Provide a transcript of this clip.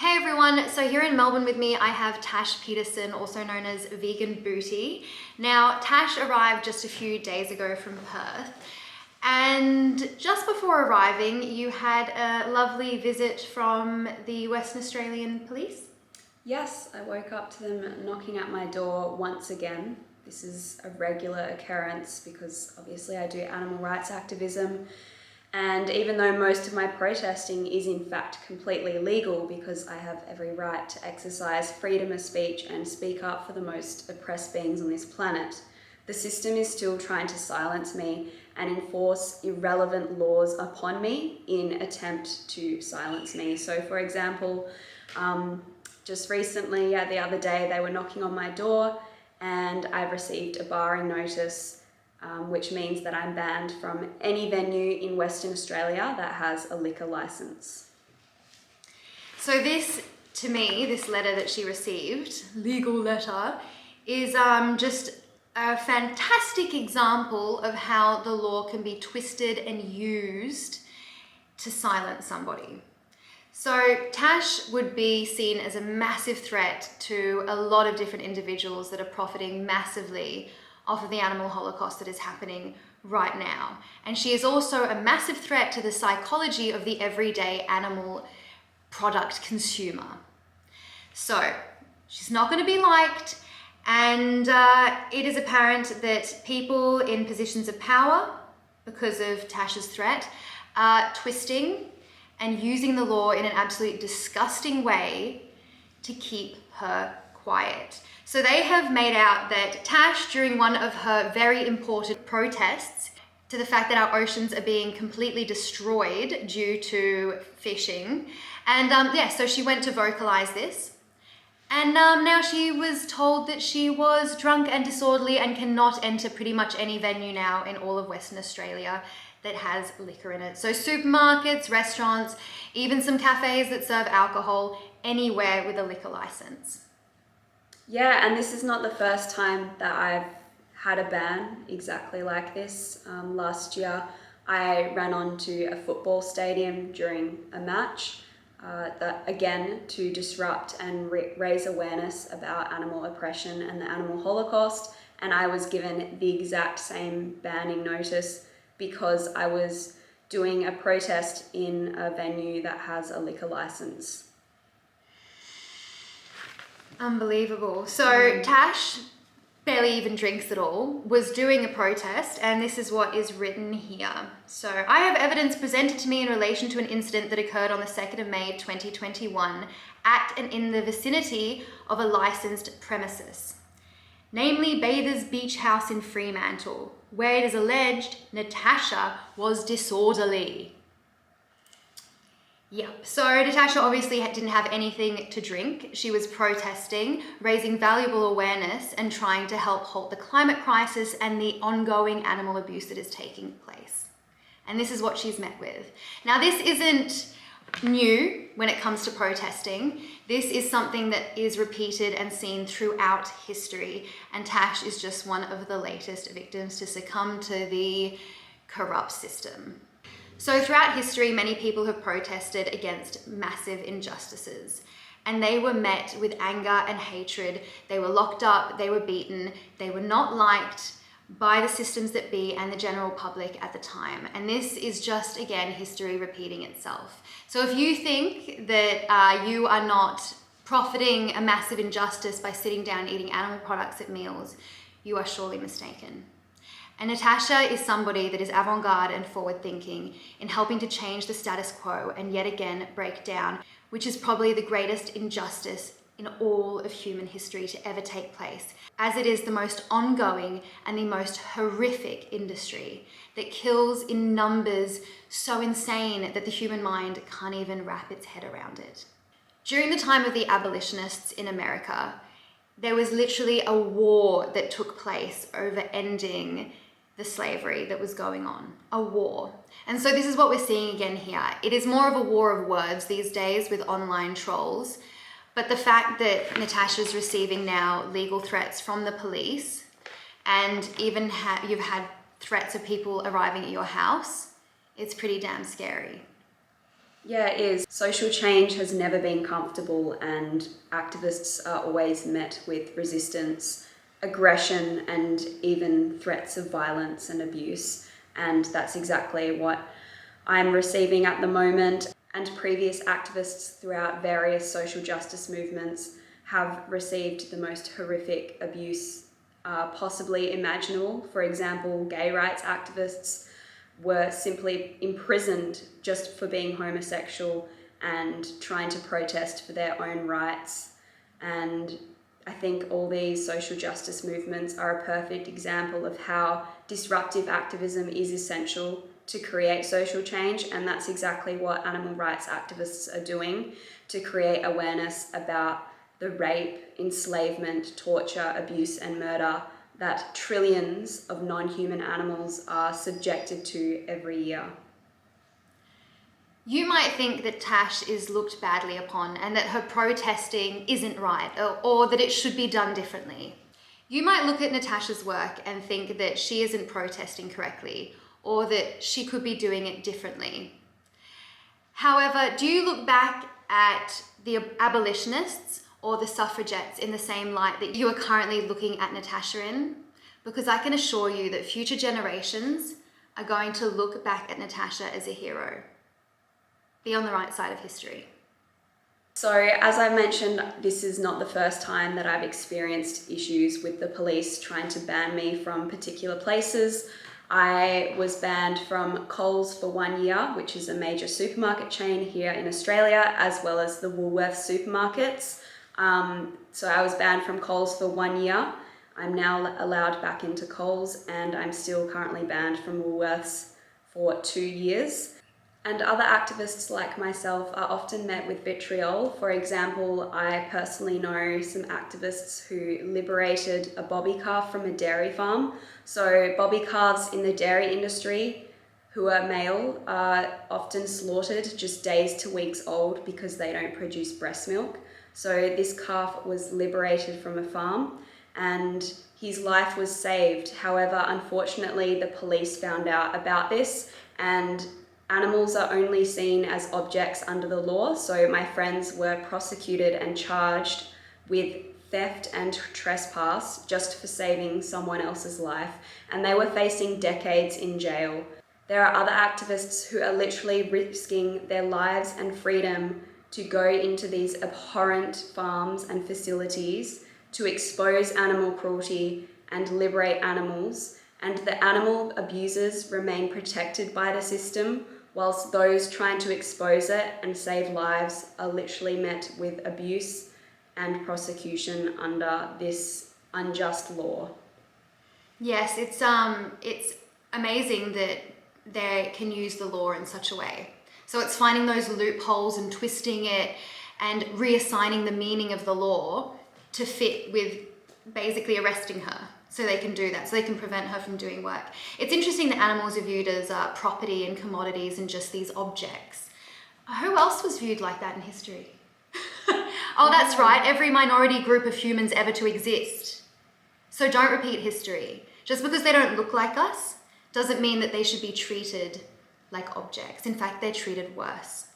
Hey everyone, so here in Melbourne with me I have Tash Peterson, also known as v-ganbooty. Now Tash arrived just a few days ago from Perth, and just before arriving you had a lovely visit from the Western Australian Police. Yes, I woke up to them knocking at my door once again. This is a regular occurrence because obviously I do animal rights activism, and even though most of my protesting is in fact completely legal because I have every right to exercise freedom of speech and speak up for the most oppressed beings on this planet, the system is still trying to silence me and enforce irrelevant laws upon me in attempt to silence me. So for example, just recently, the other day, they were knocking on my door and I've received a barring notice, which means that I'm banned from any venue in Western Australia that has a liquor license. So this, to me, this letter that she received, legal letter, is just a fantastic example of how the law can be twisted and used to silence somebody. So Tash would be seen as a massive threat to a lot of different individuals that are profiting massively off of the animal holocaust that is happening right now. And she is also a massive threat to the psychology of the everyday animal product consumer. So she's not going to be liked, and it is apparent that people in positions of power, because of Tash's threat, are twisting and using the law in an absolutely disgusting way to keep her quiet. So they have made out that Tash, during one of her very important protests to the fact that our oceans are being completely destroyed due to fishing, and so she went to vocalize this, and now she was told that she was drunk and disorderly and cannot enter pretty much any venue now in all of Western Australia that has liquor in it. So supermarkets, restaurants, even some cafes that serve alcohol, anywhere with a liquor license. Yeah, and this is not the first time that I've had a ban exactly like this. Last year, I ran onto a football stadium during a match, again to disrupt and raise awareness about animal oppression and the animal holocaust, and I was given the exact same banning notice because I was doing a protest in a venue that has a liquor license. Unbelievable. So Tash barely even drinks at all, was doing a protest, and this is what is written here. So I have evidence presented to me in relation to an incident that occurred on the 2nd of May 2021 at and in the vicinity of a licensed premises, namely Bathers Beach House in Fremantle, where it is alleged Natasha was disorderly. Yep, so Natasha obviously didn't have anything to drink. She was protesting, raising valuable awareness and trying to help halt the climate crisis and the ongoing animal abuse that is taking place. And this is what she's met with. Now, this isn't new when it comes to protesting. This is something that is repeated and seen throughout history, and Tash is just one of the latest victims to succumb to the corrupt system. So throughout history, many people have protested against massive injustices, and they were met with anger and hatred. They were locked up, they were beaten, they were not liked by the systems that be and the general public at the time. And this is just, again, history repeating itself. So if you think that you are not profiting a massive injustice by sitting down eating animal products at meals, you are surely mistaken. And Natasha is somebody that is avant-garde and forward-thinking in helping to change the status quo and yet again break down, which is probably the greatest injustice in all of human history to ever take place, as it is the most ongoing and the most horrific industry that kills in numbers so insane that the human mind can't even wrap its head around it. During the time of the abolitionists in America, there was literally a war that took place over ending the slavery that was going on, a war. And so this is what we're seeing again here. It is more of a war of words these days with online trolls, but the fact that Natasha's receiving now legal threats from the police, and even you've had threats of people arriving at your house, it's pretty damn scary. Yeah, it is. Social change has never been comfortable, and activists are always met with resistance, aggression, and even threats of violence and abuse. And that's exactly what I'm receiving at the moment. And previous activists throughout various social justice movements have received the most horrific abuse possibly imaginable. For example, gay rights activists were simply imprisoned just for being homosexual and trying to protest for their own rights. And I think all these social justice movements are a perfect example of how disruptive activism is essential to create social change, and that's exactly what animal rights activists are doing to create awareness about the rape, enslavement, torture, abuse, and murder that trillions of non-human animals are subjected to every year. You might think that Tash is looked badly upon and that her protesting isn't right, or that it should be done differently. You might look at Natasha's work and think that she isn't protesting correctly, or that she could be doing it differently. However, do you look back at the abolitionists or the suffragettes in the same light that you are currently looking at Natasha in? Because I can assure you that future generations are going to look back at Natasha as a hero. Be on the right side of history. So, as I mentioned, this is not the first time that I've experienced issues with the police trying to ban me from particular places. I was banned from Coles for 1 year, which is a major supermarket chain here in Australia, as well as the Woolworths supermarkets. So I was banned from Coles for 1 year. I'm now allowed back into Coles, and I'm still currently banned from Woolworths for 2 years. And other activists like myself are often met with vitriol. For example, I personally know some activists who liberated a bobby calf from a dairy farm. So bobby calves in the dairy industry who are male are often slaughtered just days to weeks old because they don't produce breast milk. So this calf was liberated from a farm and his life was saved. However, unfortunately, the police found out about this, and animals are only seen as objects under the law. So my friends were prosecuted and charged with theft and trespass just for saving someone else's life, and they were facing decades in jail. There are other activists who are literally risking their lives and freedom to go into these abhorrent farms and facilities to expose animal cruelty and liberate animals, and the animal abusers remain protected by the system, whilst those trying to expose it and save lives are literally met with abuse and prosecution under this unjust law. Yes, it's amazing that they can use the law in such a way. So it's finding those loopholes and twisting it and reassigning the meaning of the law to fit with basically arresting her. So they can do that, so they can prevent her from doing work. It's interesting that animals are viewed as property and commodities and just these objects. Who else was viewed like that in history? Oh, that's right, every minority group of humans ever to exist. So don't repeat history. Just because they don't look like us doesn't mean that they should be treated like objects. In fact, they're treated worse.